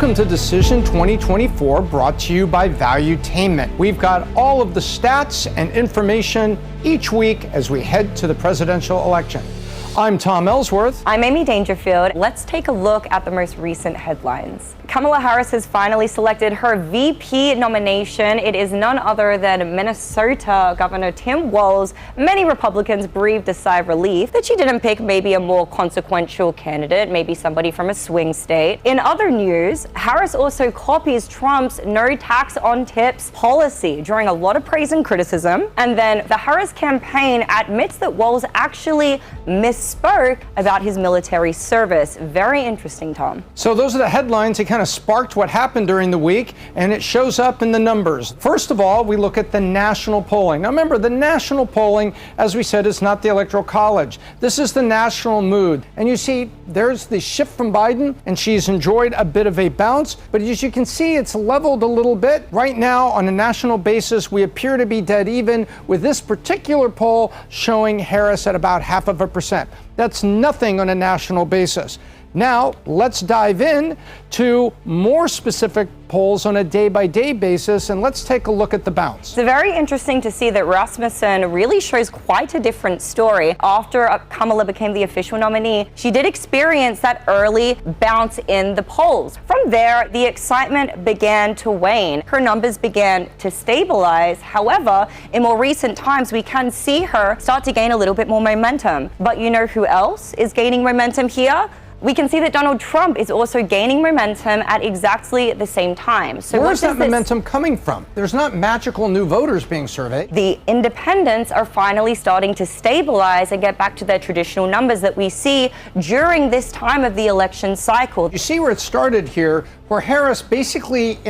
Welcome to Decision 2024, brought to you by Valuetainment. We've got all of the stats and information each week as we head to the presidential election. I'm Tom Ellsworth. I'm Amy Dangerfield. Let's take a look at the most recent headlines. Kamala Harris has finally selected her VP nomination. It is none other than Minnesota Governor Tim Walz. Many Republicans breathed a sigh of relief that she didn't pick maybe a more consequential candidate, maybe somebody from a swing state. In other news, Harris also copies Trump's no tax on tips policy, drawing a lot of praise and criticism. And then the Harris campaign admits that Walz actually misspoke about his military service. Very interesting, Tom. So those are the headlines that kind of sparked what happened during the week, and it shows up in the numbers. First of all, we look at the national polling. Now remember, the national polling, as we said, is not the Electoral College. This is the national mood. And you see, there's the shift from Biden, and she's enjoyed a bit of a bounce. But as you can see, it's leveled a little bit. Right now, on a national basis, we appear to be dead even, with this particular poll showing Harris at about 0.5%. That's nothing on a national basis. Now, let's dive in to more specific polls on a day-by-day basis, and let's take a look at the bounce. It's very interesting to see that Rasmussen really shows quite a different story. After Kamala became the official nominee, she did experience that early bounce in the polls. From there, the excitement began to wane. Her numbers began to stabilize. However, in more recent times, we can see her start to gain a little bit more momentum. But you know who else is gaining momentum here? We can see that Donald Trump is also gaining momentum at exactly the same time. So where's that momentum coming from? There's not magical new voters being surveyed. The independents are finally starting to stabilize and get back to their traditional numbers that we see during this time of the election cycle. You see where it started here, where Harris basically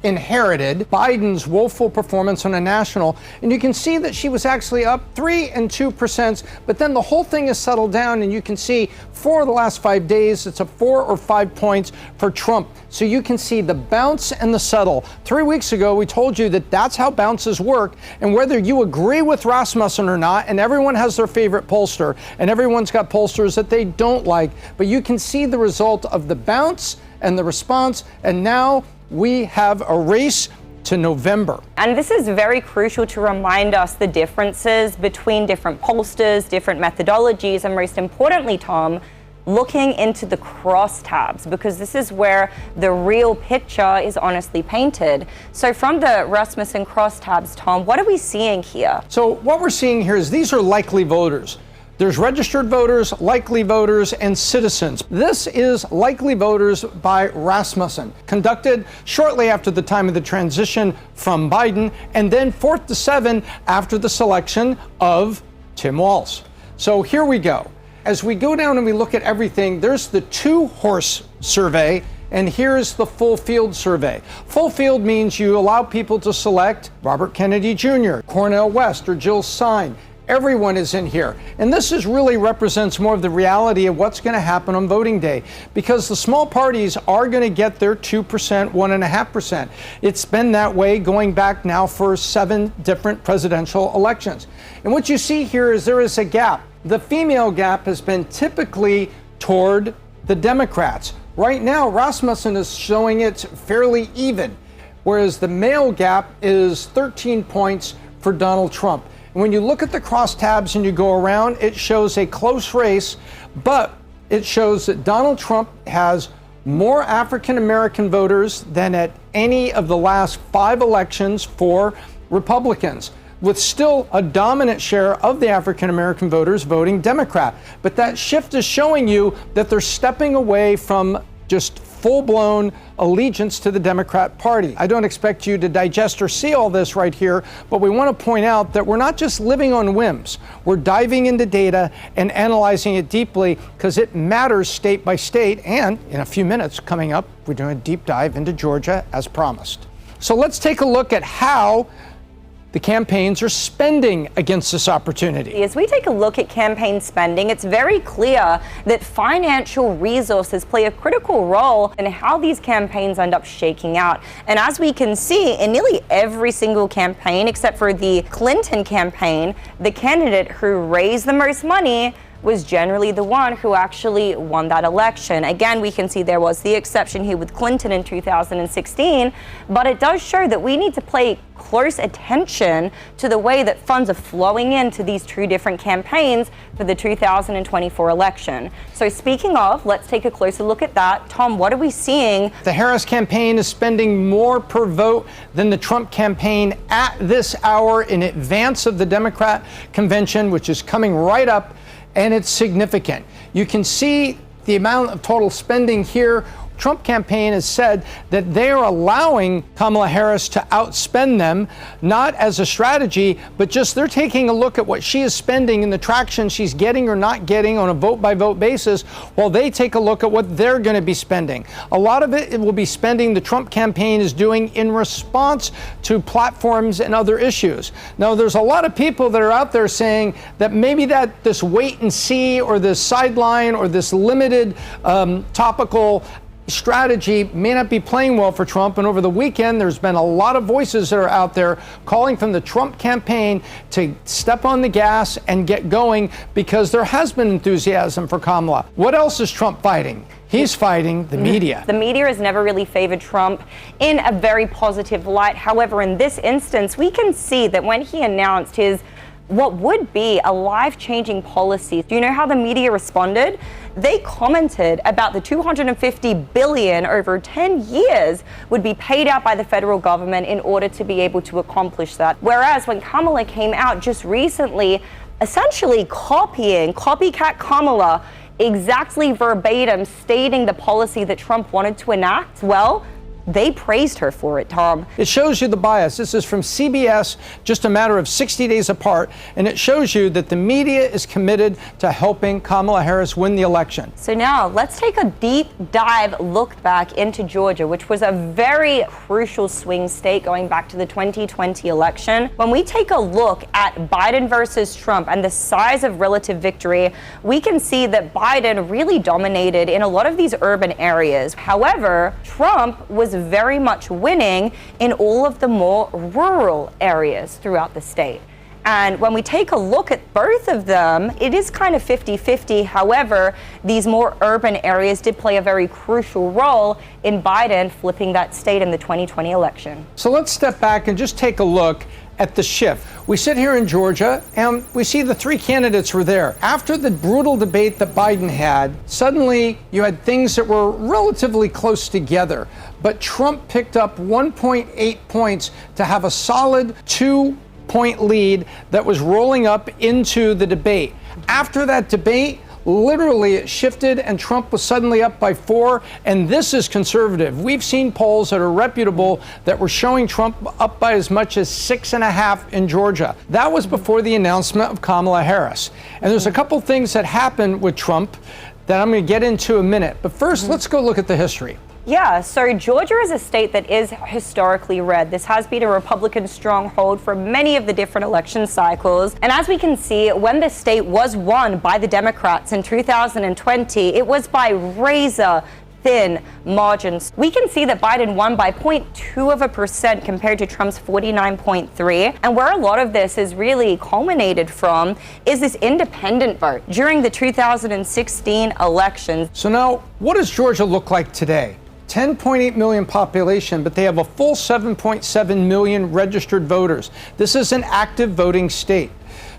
inherited Biden's woeful performance on a national, and you can see that she was actually up 3 and 2%, but then the whole thing is settled down, and you can see for the last 5 days, it's a 4 or 5 points for Trump. So you can see the bounce and the settle. 3 weeks ago, we told you that that's how bounces work, and whether you agree with Rasmussen or not, and everyone has their favorite pollster, and everyone's got pollsters that they don't like, but you can see the result of the bounce and the response, and now we have a race to November. And this is very crucial to remind us the differences between different pollsters, different methodologies, and most importantly, Tom, looking into the crosstabs, because this is where the real picture is honestly painted. So from the Rasmussen Cross-Tabs, Tom, what are we seeing here? So what we're seeing here is these are likely voters. There's registered voters, likely voters, and citizens. This is likely voters by Rasmussen, conducted shortly after the time of the transition from Biden, and then 4th to 7 after the selection of Tim Walz. So here we go. As we go down and we look at everything, there's the 2-horse survey, and here's the full field survey. Full field means you allow people to select Robert Kennedy Jr., Cornel West, or Jill Stein. Everyone is in here. And this really represents more of the reality of what's going to happen on voting day, because the small parties are going to get their 2%, 1.5%. It's been that way going back now for 7 different presidential elections. And what you see here is there is a gap. The female gap has been typically toward the Democrats. Right now, Rasmussen is showing it fairly even, whereas the male gap is 13 points for Donald Trump. And when you look at the crosstabs and you go around, it shows a close race, but it shows that Donald Trump has more African-American voters than at any of the last 5 elections for Republicans, with still a dominant share of the African-American voters voting Democrat. But that shift is showing you that they're stepping away from just full-blown allegiance to the Democrat Party. I don't expect you to digest or see all this right here, but we want to point out that we're not just living on whims. We're diving into data and analyzing it deeply, because it matters state by state. And in a few minutes coming up, we're doing a deep dive into Georgia as promised. So let's take a look at how the campaigns are spending against this opportunity. As we take a look at campaign spending, it's very clear that financial resources play a critical role in how these campaigns end up shaking out. And as we can see, in nearly every single campaign, except for the Clinton campaign, the candidate who raised the most money was generally the one who actually won that election. Again, we can see there was the exception here with Clinton in 2016, but it does show that we need to pay close attention to the way that funds are flowing into these two different campaigns for the 2024 election. So speaking of, let's take a closer look at that. Tom, what are we seeing? The Harris campaign is spending more per vote than the Trump campaign at this hour in advance of the Democrat convention, which is coming right up, and it's significant. You can see the amount of total spending here. Trump campaign has said that they are allowing Kamala Harris to outspend them, not as a strategy, but just they're taking a look at what she is spending and the traction she's getting or not getting on a vote-by-vote basis, while they take a look at what they're going to be spending. A lot of it will be spending the Trump campaign is doing in response to platforms and other issues. Now, there's a lot of people that are out there saying that maybe that this wait and see or this sideline or this limited topical strategy may not be playing well for Trump. And over the weekend, there's been a lot of voices that are out there calling from the Trump campaign to step on the gas and get going, because there has been enthusiasm for Kamala. What else is Trump fighting? He's fighting the media. The media has never really favored Trump in a very positive light. However, in this instance, we can see that when he announced his what would be a life-changing policy, do you know how the media responded? They commented about the $250 billion over 10 years would be paid out by the federal government in order to be able to accomplish that. Whereas when Kamala came out just recently, essentially copycat Kamala, exactly verbatim stating the policy that Trump wanted to enact, well, they praised her for it, Tom. It shows you the bias. This is from CBS, just a matter of 60 days apart, and it shows you that the media is committed to helping Kamala Harris win the election. So now let's take a deep dive look back into Georgia, which was a very crucial swing state going back to the 2020 election. When we take a look at Biden versus Trump and the size of relative victory, we can see that Biden really dominated in a lot of these urban areas. However, Trump was very much winning in all of the more rural areas throughout the state. And when we take a look at both of them, it is kind of 50-50. However, these more urban areas did play a very crucial role in Biden flipping that state in the 2020 election. So let's step back and just take a look at the shift. We sit here in Georgia and we see the three candidates were there. After the brutal debate that Biden had, suddenly you had things that were relatively close together. But Trump picked up 1.8 points to have a solid 2-point lead that was rolling up into the debate. After that debate, literally it shifted and Trump was suddenly up by 4, and this is conservative. We've seen polls that are reputable that were showing Trump up by as much as 6.5 in Georgia. That was before the announcement of Kamala Harris. And there's a couple things that happened with Trump that I'm going to get into a minute. But first, let's go look at the history. Yeah, so Georgia is a state that is historically red. This has been a Republican stronghold for many of the different election cycles. And as we can see, when the state was won by the Democrats in 2020, it was by razor thin margins. We can see that Biden won by 0.2% compared to Trump's 49.3%. And where a lot of this is really culminated from is this independent vote during the 2016 elections. So now, what does Georgia look like today? 10.8 million population, but they have a full 7.7 million registered voters. This is an active voting state.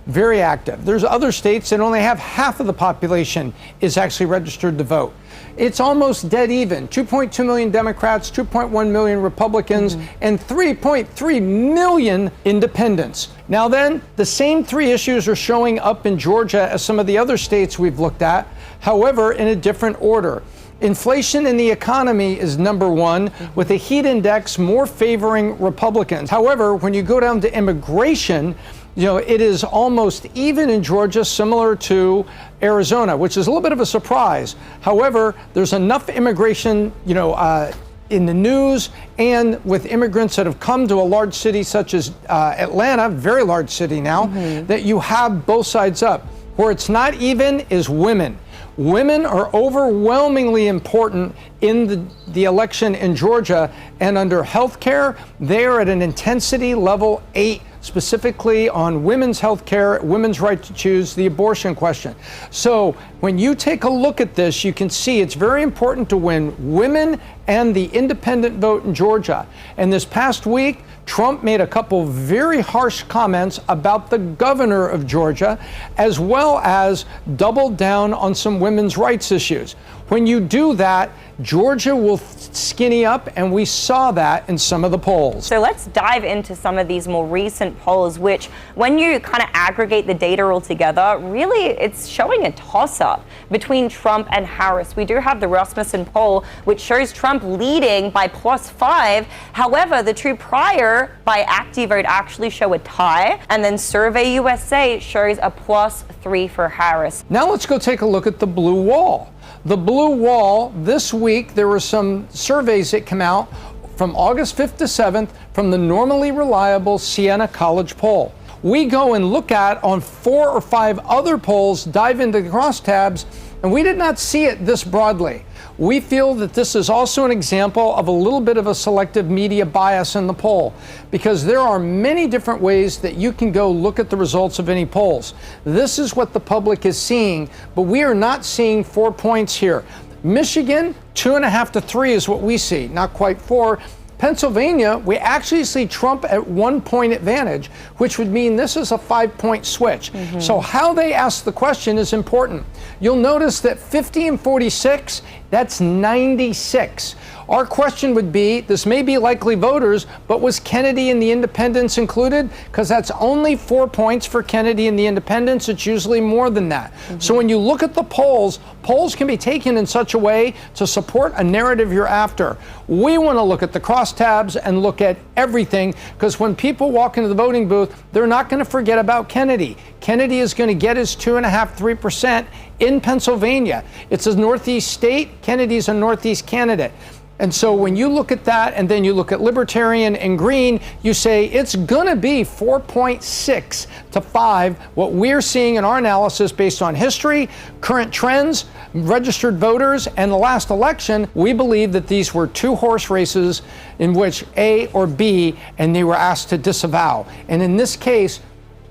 Very active. There's other states that only have half of the population is actually registered to vote. It's almost dead even. 2.2 million Democrats, 2.1 million Republicans, and 3.3 million independents. Now then, the same three issues are showing up in Georgia as some of the other states we've looked at, however, in a different order. Inflation in the economy is number one, with a heat index more favoring Republicans. However, when you go down to immigration, it is almost even in Georgia, similar to Arizona, which is a little bit of a surprise. However, there's enough immigration, in the news and with immigrants that have come to a large city such as Atlanta, very large city now, that you have both sides up. Where it's not even is women. Women are overwhelmingly important in the election in Georgia, and under health care, they are at an intensity level 8. specifically on women's health care, women's right to choose, the abortion question. So when you take a look at this, you can see it's very important to win women and the independent vote in Georgia. And this past week, Trump made a couple very harsh comments about the governor of Georgia, as well as doubled down on some women's rights issues. When you do that, Georgia will skinny up, and we saw that in some of the polls. So let's dive into some of these more recent polls, which, when you kind of aggregate the data all together, really it's showing a toss-up between Trump and Harris. We do have the Rasmussen poll, which shows Trump leading by +5. However, the two prior by ActiVote actually show a tie, and then Survey USA shows a +3 for Harris. Now let's go take a look at the blue wall. The blue wall, this week, there were some surveys that came out from August 5th to 7th from the normally reliable Siena College poll. We go and look at on 4 or 5 other polls, dive into the crosstabs, and we did not see it this broadly. We feel that this is also an example of a little bit of a selective media bias in the poll, because there are many different ways that you can go look at the results of any polls. This is what the public is seeing, but we are not seeing 4 points here. Michigan, 2.5 to 3 is what we see, not quite 4. Pennsylvania, we actually see Trump at 1 point advantage, which would mean this is a 5-point switch. So how they ask the question is important. You'll notice that 50 and 46, that's 96. Our question would be, this may be likely voters, but was Kennedy and the independents included? Because that's only 4 points for Kennedy and the independents. It's usually more than that. So when you look at the polls, polls can be taken in such a way to support a narrative you're after. We want to look at the crosstabs and look at everything, because when people walk into the voting booth, they're not going to forget about Kennedy. Kennedy is going to get his 2.5%, 3% in Pennsylvania. It's a Northeast state. Kennedy's a Northeast candidate. And so when you look at that, and then you look at Libertarian and Green, you say it's going to be 4.6 to 5, what we're seeing in our analysis based on history, current trends, registered voters, and the last election. We believe that these were 2 horse races in which A or B, and they were asked to disavow. And in this case,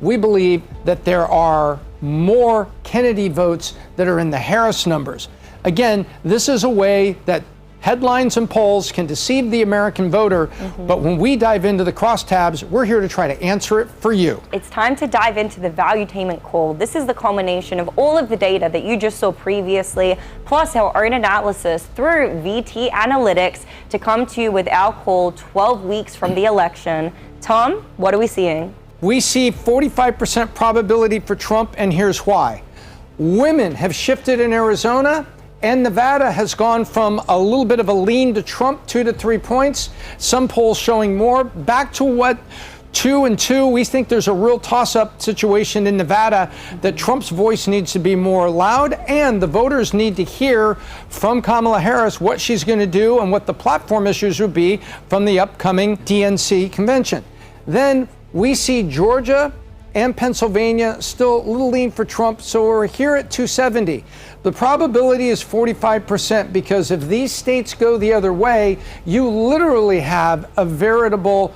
we believe that there are more Kennedy votes that are in the Harris numbers. Again, this is a way that headlines and polls can deceive the American voter, but when we dive into the crosstabs, we're here to try to answer it for you. It's time to dive into the Valuetainment Call. This is the culmination of all of the data that you just saw previously, plus our own analysis through VT Analytics to come to you with our call 12 weeks from the election. Tom, what are we seeing? We see 45% probability for Trump, and here's why. Women have shifted in Arizona, and Nevada has gone from a little bit of a lean to Trump, 2 to 3 points. Some polls showing more. Back to what 2 and 2, we think there's a real toss-up situation in Nevada, that Trump's voice needs to be more loud, and the voters need to hear from Kamala Harris what she's going to do and what the platform issues would be from the upcoming DNC convention. Then we see Georgia and Pennsylvania still a little lean for Trump, so we're here at 270. The probability is 45%, because if these states go the other way, you literally have a veritable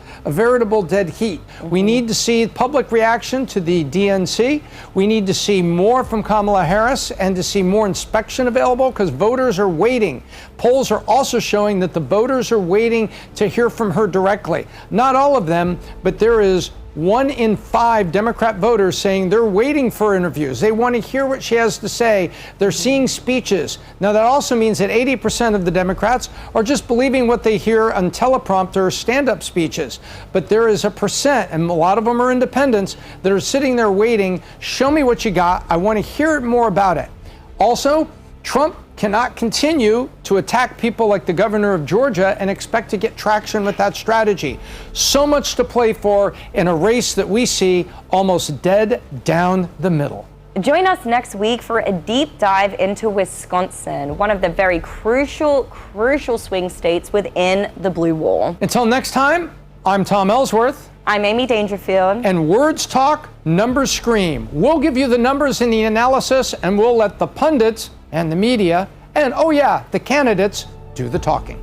dead heat. We need to see public reaction to the DNC. We need to see more from Kamala Harris and to see more inspection available, because voters are waiting. Polls are also showing that the voters are waiting to hear from her directly. Not all of them, but there is 1 in 5 Democrat voters saying they're waiting for interviews. They want to hear what she has to say. They're seeing speeches. Now, that also means that 80% of the Democrats are just believing what they hear on teleprompter stand-up speeches. But there is a percent, and a lot of them are independents, that are sitting there waiting. Show me what you got. I want to hear more about it. Also, Trump cannot continue to attack people like the governor of Georgia and expect to get traction with that strategy. So much to play for in a race that we see almost dead down the middle. Join us next week for a deep dive into Wisconsin, one of the very crucial swing states within the blue wall. Until next time, I'm Tom Ellsworth. I'm Amy Dangerfield. And words talk, numbers scream. We'll give you the numbers in the analysis, and we'll let the pundits and the media, and oh yeah, the candidates, do the talking.